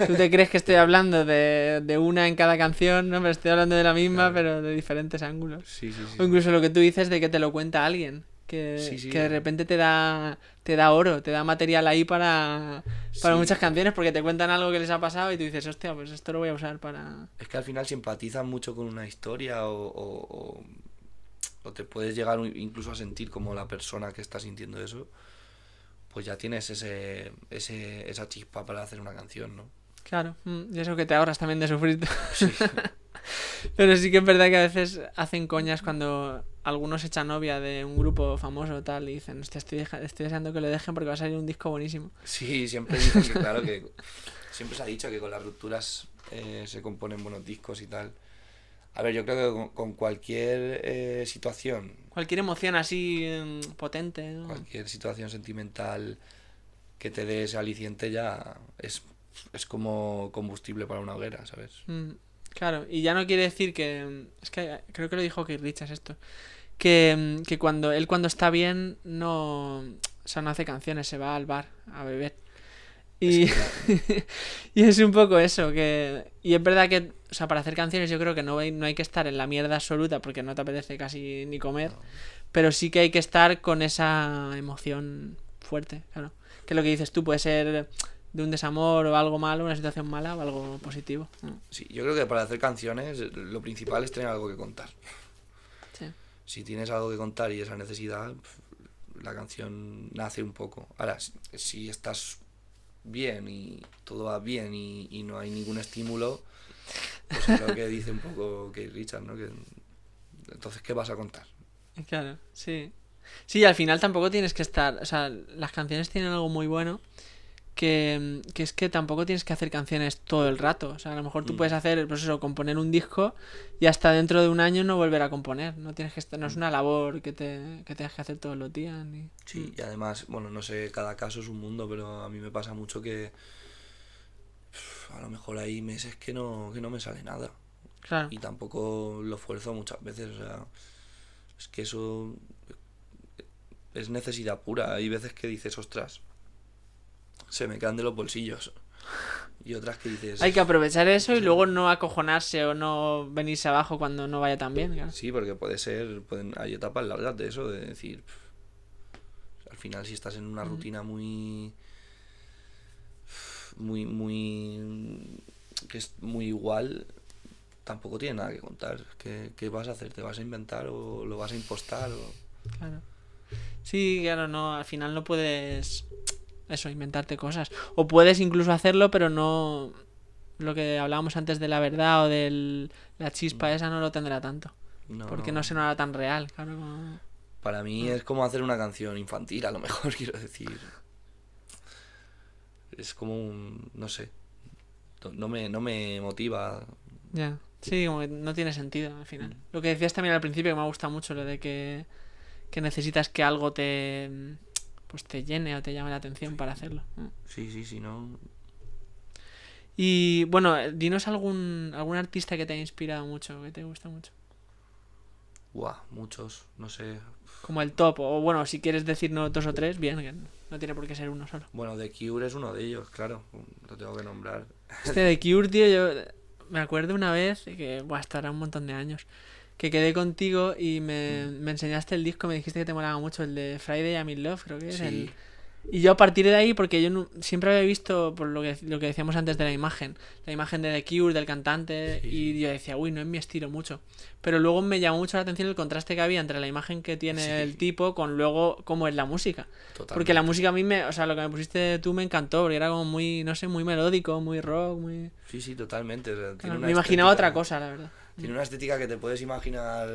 Tú te crees que estoy hablando de una en cada canción, ¿no? Pero estoy hablando de la misma,
Claro.
pero de diferentes ángulos.
Sí, sí, sí.
O incluso lo que tú dices de que te lo cuenta alguien.
Sí, sí.
Que de repente te da oro, te da material ahí para
Sí.
muchas canciones porque te cuentan algo que les ha pasado y tú dices, hostia, pues esto lo voy a usar para...
Es que al final simpatizan mucho con una historia o te puedes llegar incluso a sentir como la persona que está sintiendo eso, pues ya tienes esa chispa para hacer una canción, ¿no?
Claro, y eso que te ahorras también de sufrir.
Sí.
Pero sí que es verdad que a veces hacen coñas cuando algunos echan novia de un grupo famoso o tal y dicen, hostia, estoy deseando que lo dejen porque va a salir un disco buenísimo.
Sí, siempre dicen que claro que siempre se ha dicho que con las rupturas se componen buenos discos y tal. A ver, yo creo que con cualquier situación,
Cualquier emoción así potente, ¿no?
cualquier situación sentimental que te dé ese aliciente ya es como combustible para una hoguera, ¿sabes?
Claro, y ya no quiere decir que... Es que creo que lo dijo Keith Richards esto. Que cuando está bien no... O sea, no hace canciones, se va al bar a beber. Y,
Es que
y es un poco eso, que... Y es verdad que, o sea, para hacer canciones yo creo que no hay que estar en la mierda absoluta porque no te apetece casi ni comer, pero sí que hay que estar con esa emoción fuerte, claro. Que lo que dices tú puede ser de un desamor o algo malo, una situación mala o algo positivo.
sí, yo creo que para hacer canciones lo principal es tener algo que contar.
Sí.
Si tienes algo que contar y esa necesidad, la canción nace un poco. Ahora, si estás bien y todo va bien y no hay ningún estímulo, pues es lo que dice un poco Keith Richards, ¿no? Que, entonces, ¿qué vas a contar?
Claro, sí. Sí, al final tampoco tienes que estar... O sea, las canciones tienen algo muy bueno que es que tampoco tienes que hacer canciones todo el rato. O sea, a lo mejor tú puedes hacer, pues eso, componer un disco y hasta dentro de un año no volver a componer. No tienes que estar, no es una labor que tengas que hacer todos los días. Ni...
Sí, y además, bueno, no sé, cada caso es un mundo, pero a mí me pasa mucho que a lo mejor hay meses que no me sale nada.
Claro.
Y tampoco lo esfuerzo muchas veces, o sea, es que eso es necesidad pura. Hay veces que dices, ostras, se me caen de los bolsillos. Y otras que dices...
Hay que aprovechar eso y luego no acojonarse o no venirse abajo cuando no vaya tan bien. Claro.
Sí, porque hay etapas largas de eso, de decir... Al final si estás en una rutina muy que es muy igual, tampoco tiene nada que contar. ¿Qué vas a hacer? ¿Te vas a inventar o lo vas a impostar?
Claro. Sí, claro, no, al final no puedes eso, inventarte cosas. O puedes incluso hacerlo, pero no lo que hablábamos antes de la verdad o de la chispa esa no lo tendrá tanto. Porque no sonará tan real, claro.
Para mí es como hacer una canción infantil, a lo mejor, quiero decir. Es como un... no sé. No me motiva.
Ya. Sí, como que no tiene sentido al final. Lo que decías también al principio que me ha gustado mucho, lo de que necesitas que algo pues te llene o te llame la atención para hacerlo.
Sí, no.
Y bueno, dinos algún artista que te haya inspirado mucho, que te gusta mucho.
Buah, muchos, no sé.
Como el top, o bueno, si quieres decirnos 2 o 3, bien, que no tiene por qué ser uno solo.
Bueno, The Cure es uno de ellos, claro. Lo tengo que nombrar.
Este de Cure, tío, yo me acuerdo una vez, que buah, esto hará un montón de años, que quedé contigo y me enseñaste el disco, me dijiste que te molaba mucho, el de Friday I'm in Love, creo que es.
Sí,
Y yo a partir de ahí, porque yo siempre había visto, por lo que decíamos antes de la imagen de The Cure, del cantante,
sí,
y
sí.
yo decía, uy, no es mi estilo mucho. Pero luego me llamó mucho la atención el contraste que había entre la imagen que tiene el
Sí,
tipo con luego cómo es la música. Porque la
totalmente.
música a mí o sea, lo que me pusiste tú me encantó, porque era como muy, no sé, muy melódico, muy rock, muy...
Sí, sí, totalmente. O sea, tiene
Claro,
una
me imaginaba otra
estética.
cosa, la verdad.
Tiene una estética que te puedes imaginar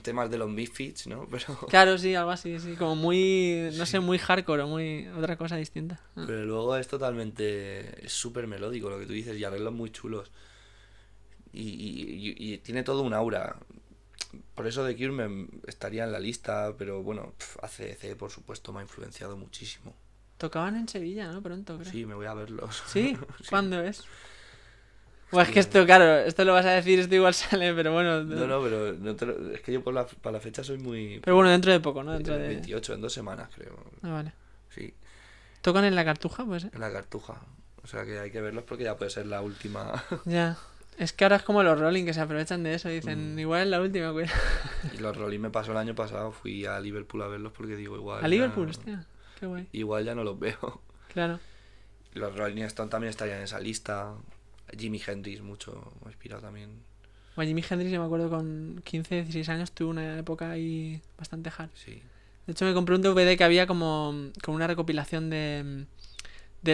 temas de los Misfits, ¿no? Pero,
Claro, sí, algo así, sí, como muy, no sé,
sí.
muy hardcore o muy otra cosa distinta.
Pero luego es totalmente. Es súper melódico lo que tú dices y arreglos muy chulos. Y tiene todo un aura. Por eso The Cure estaría en la lista, pero bueno, ACDC por supuesto me ha influenciado muchísimo.
Tocaban en Sevilla, ¿no? Pronto, creo.
Sí, me voy a verlos.
¿Sí?
Sí,
¿Cuándo es? Bueno, es que
hostia.
esto, claro, esto lo vas a decir, esto igual sale, pero bueno.
No, no, pero es que yo para la fecha soy muy.
Pero bueno, dentro de poco, ¿no? Dentro
El
de...
28, en 2 semanas creo.
Ah, vale.
Sí,
¿Tocan en la Cartuja, pues?
en la Cartuja. O sea que hay que verlos porque ya puede ser la última.
Ya. Es que ahora es como los Rolling que se aprovechan de eso, dicen,
Mm.
igual es la última, cuidado.
Y los Rolling me pasó el año pasado, fui a Liverpool a verlos porque digo,
A Liverpool, hostia. Qué guay.
igual ya no los veo.
Claro.
Los Rolling Stones también estarían en esa lista. Jimi Hendrix mucho me ha inspirado también.
Bueno, Jimi Hendrix, yo me acuerdo con 15, 16 años, tuve una época ahí bastante hard.
Sí,
De hecho, me compré un DVD que había como una recopilación de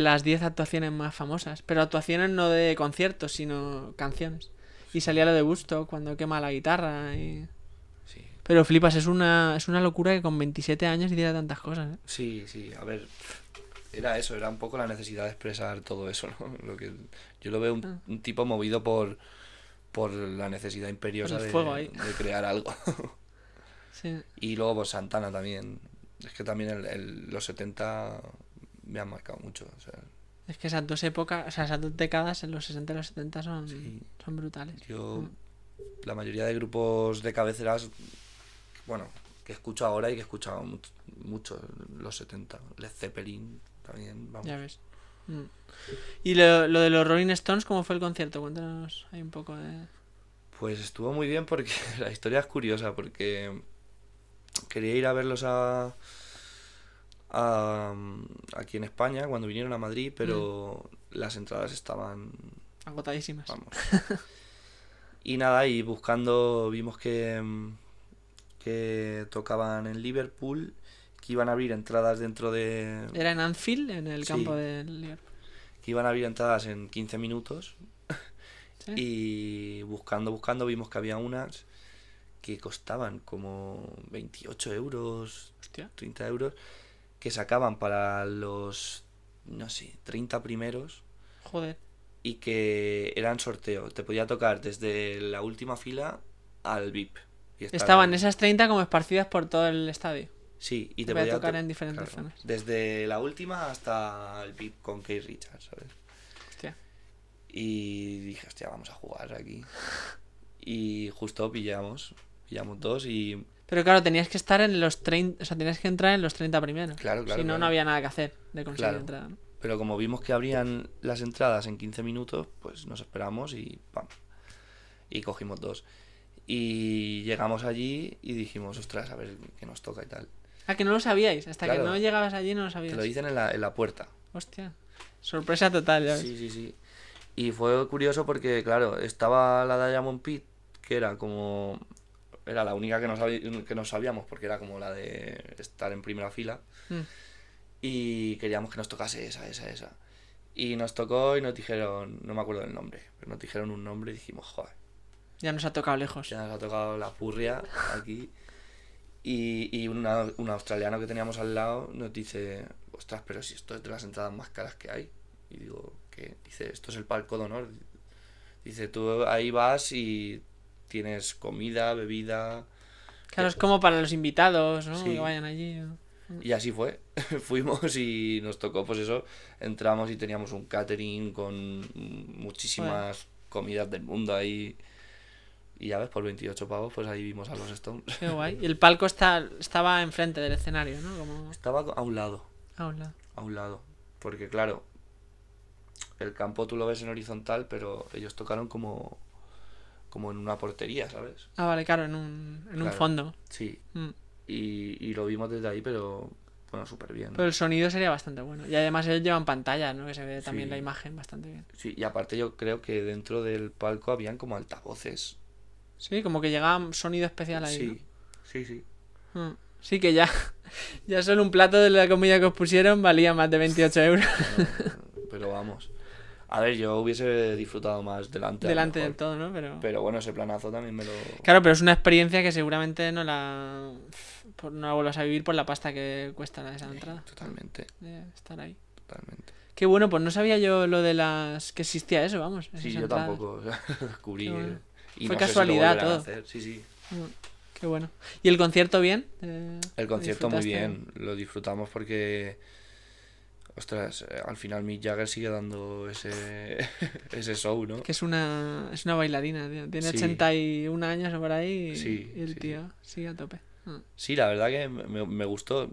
las 10 actuaciones más famosas. Pero actuaciones no de conciertos, sino canciones. Y
sí,
salía lo de Busto cuando quema la guitarra.
sí.
Pero flipas, es una locura que con 27 años hiciera tantas cosas, ¿eh?
Sí, sí, a ver, era eso, era un poco la necesidad de expresar todo eso, ¿no? Yo lo veo
Ah,
un tipo movido por la necesidad
por
imperiosa
el fuego ahí.
de crear algo.
Sí.
Y luego pues Santana también. Es que también los 70 me han marcado mucho. O sea,
Es que esas dos épocas, o sea, esas dos décadas, en los 60 y los 70
sí,
son brutales.
yo
Mm.
la mayoría de grupos de cabeceras, bueno, que escucho ahora y que he escuchado mucho, los 70. Led Zeppelin también,
Ya
vamos.
ves. Mm. Y lo de los Rolling Stones, ¿cómo fue el concierto? Cuéntanos ahí un poco de...
Pues estuvo muy bien porque la historia es curiosa, porque quería ir a verlos aquí en España cuando vinieron a Madrid,
Mm,
pero las entradas estaban,
agotadísimas.
vamos. Y nada, y buscando vimos que tocaban en Liverpool, que iban a abrir entradas dentro de...
Era en Anfield, en el campo
Sí,
del Liverpool.
que iban a abrir entradas en 15 minutos.
¿Sí?
Y buscando vimos que había unas que costaban como 28 euros,
Hostia.
30 euros, que sacaban para los, no sé, 30 primeros
Joder.
y que eran sorteo. Te podía tocar desde la última fila al VIP. Y estar
Estaban esas 30 como esparcidas por todo el estadio.
Sí, y
Te
te
voy a
podía
tocar
tocar
en diferentes
claro,
zonas.
desde la última hasta el VIP con Keith Richards, ¿sabes?
Hostia.
Y dije, hostia, vamos a jugar aquí. Y justo pillamos dos y
Pero claro, tenías que estar en los 30, o sea, tenías que entrar en los 30 primeros.
claro,
Si
claro,
no, no
claro,
había nada que hacer de conseguir
claro.
entrada, ¿no?
Pero como vimos que abrían las entradas en 15 minutos, pues nos esperamos y ¡pam! Y cogimos dos. Y llegamos allí y dijimos, ostras, a ver qué nos toca y tal.
Ah, que no lo sabíais. Hasta que no
Claro,
llegabas allí no lo
te lo
sabías.
dicen en la puerta.
Hostia. Sorpresa total, ya ves.
Sí, sí, sí. Y fue curioso porque, claro, estaba la Diamond Pit, que era como... Era la única que no sabíamos porque era como la de estar en primera fila.
Mm.
Y queríamos que nos tocase esa. Y nos tocó y nos dijeron, no me acuerdo del nombre, pero nos dijeron un nombre y dijimos, joder,
Ya nos ha tocado lejos.
ya nos ha tocado la purria aquí. Y un australiano que teníamos al lado nos dice, ostras, pero si esto es de las entradas más caras que hay. Y digo, ¿qué? Dice, esto es el palco de honor. Dice, tú ahí vas y tienes comida, bebida.
Claro, es como para los invitados, ¿no? Que
Sí.
vayan allí. ¿No?
Y así fue. Fuimos y nos tocó, pues eso, entramos y teníamos un catering con muchísimas comidas del mundo ahí. Y ya ves, por 28 pavos, pues ahí vimos a los Stones.
Qué guay. Y el palco estaba enfrente del escenario, ¿no? Como
Estaba a un lado,
a un lado.
a un lado. Porque claro, el campo tú lo ves en horizontal, pero ellos tocaron como en una portería, ¿sabes?
Ah, vale, claro, en un
Claro.
fondo.
Sí.
Mm.
Y lo vimos desde ahí, pero bueno, súper bien.
Pero el sonido sería bastante bueno. Y además ellos llevan pantalla, ¿no? Que se ve también
Sí.
la imagen bastante bien.
Sí, y aparte yo creo que dentro del palco habían como altavoces.
Sí, como que llegaba sonido especial ahí,
Sí, sí, sí.
¿no? Sí, que ya, ya solo un plato de la comida que os pusieron valía más de 28 euros.
Pero vamos. A ver, yo hubiese disfrutado más delante. a lo
Delante
mejor.
del todo, ¿no?
Pero bueno, ese planazo también me lo...
Claro, pero es una experiencia que seguramente no la vuelvas a vivir por la pasta que cuesta esa entrada.
Totalmente,
De estar ahí.
totalmente.
Qué bueno, pues no sabía yo lo de las... que existía eso, vamos.
Sí,
esas
yo
entradas.
tampoco. O sea, lo descubrí.
Qué bueno.
Y
Fue
no sé si lo
casualidad
volverán a
todo.
hacer. Sí, sí.
Qué bueno. ¿Y el concierto bien?
El concierto muy
¿disfrutaste?
bien. Lo disfrutamos porque... Ostras, al final Mick Jagger sigue dando ese show, ¿no?
Que es una bailarina, tío. Tiene
Sí.
81 años o por ahí
Sí,
y el
sí,
tío sigue a tope.
Sí, la verdad que me gustó.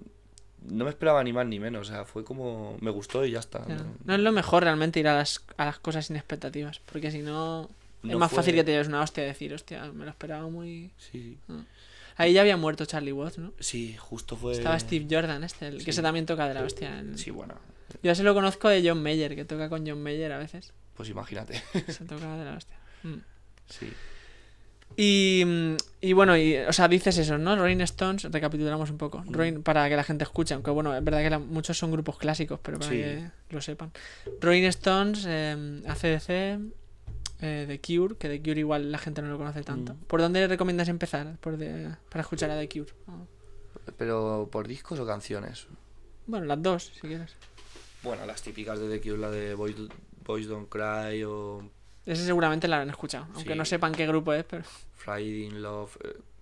No me esperaba ni más ni menos. O sea, fue como... Me gustó y ya está.
Ya.
No,
No es lo mejor realmente ir a las cosas sin expectativas, porque si no es
no
más
fue-
fácil que te lleves una hostia y decir, hostia, me lo esperaba muy...
Sí,
Ahí ya había muerto Charlie Watts, ¿no?
sí, justo fue...
Estaba Steve Jordan, el que
Sí.
ese también toca de la hostia.
Sí, bueno,
Yo se lo conozco de John Mayer, que toca con John Mayer a veces.
pues imagínate.
Se toca de la hostia.
Sí.
Y bueno, o sea, dices eso, ¿no? Rolling Stones, recapitulamos un poco. Para que la gente escuche, aunque bueno, es verdad que muchos son grupos clásicos, pero para
Sí.
que lo sepan. Rolling Stones, AC/DC, The Cure, que The Cure igual la gente no lo conoce tanto. ¿Por dónde recomiendas empezar para escuchar a The Cure?
Pero ¿por discos o canciones?
Bueno, las dos, si quieres.
Bueno, las típicas de The Cure, la de Boys Don't Cry o
Ese seguramente la han escuchado, aunque
Sí.
no sepan qué grupo es, pero...
Friday in Love.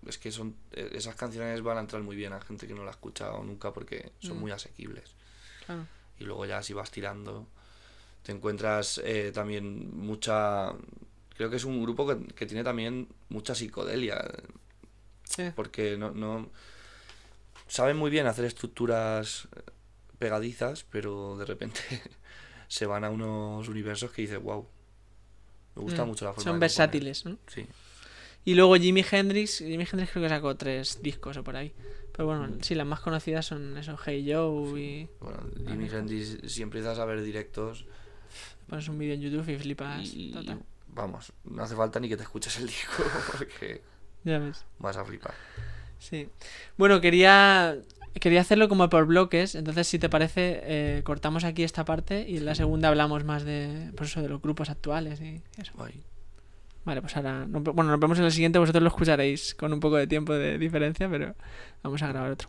Es que son esas canciones van a entrar muy bien a gente que no la ha escuchado nunca porque son muy asequibles.
Claro.
Y luego ya si vas tirando te encuentras también mucha... Creo que es un grupo que tiene también mucha psicodelia
Sí.
porque no saben muy bien hacer estructuras pegadizas, pero de repente se van a unos universos que dices, wow, me gusta mucho la forma de
Son
componer".
versátiles, ¿no?
Sí.
Y luego Jimi Hendrix creo que sacó 3 discos o por ahí. Pero bueno, sí, las más conocidas son eso, Hey Joe y...
Bueno, Jimi Hendrix, si empiezas a ver directos
Pones un vídeo en YouTube y flipas.
y
Total.
vamos, no hace falta ni que te escuches el disco porque
Ya ves.
vas a flipar.
Sí. Bueno, quería hacerlo como por bloques. Entonces, si te parece, cortamos aquí esta parte y en la segunda hablamos más de, pues eso, de los grupos actuales y eso.
Guay.
Vale, pues ahora... nos vemos en el siguiente. Vosotros lo escucharéis con un poco de tiempo de diferencia, pero vamos a grabar otro.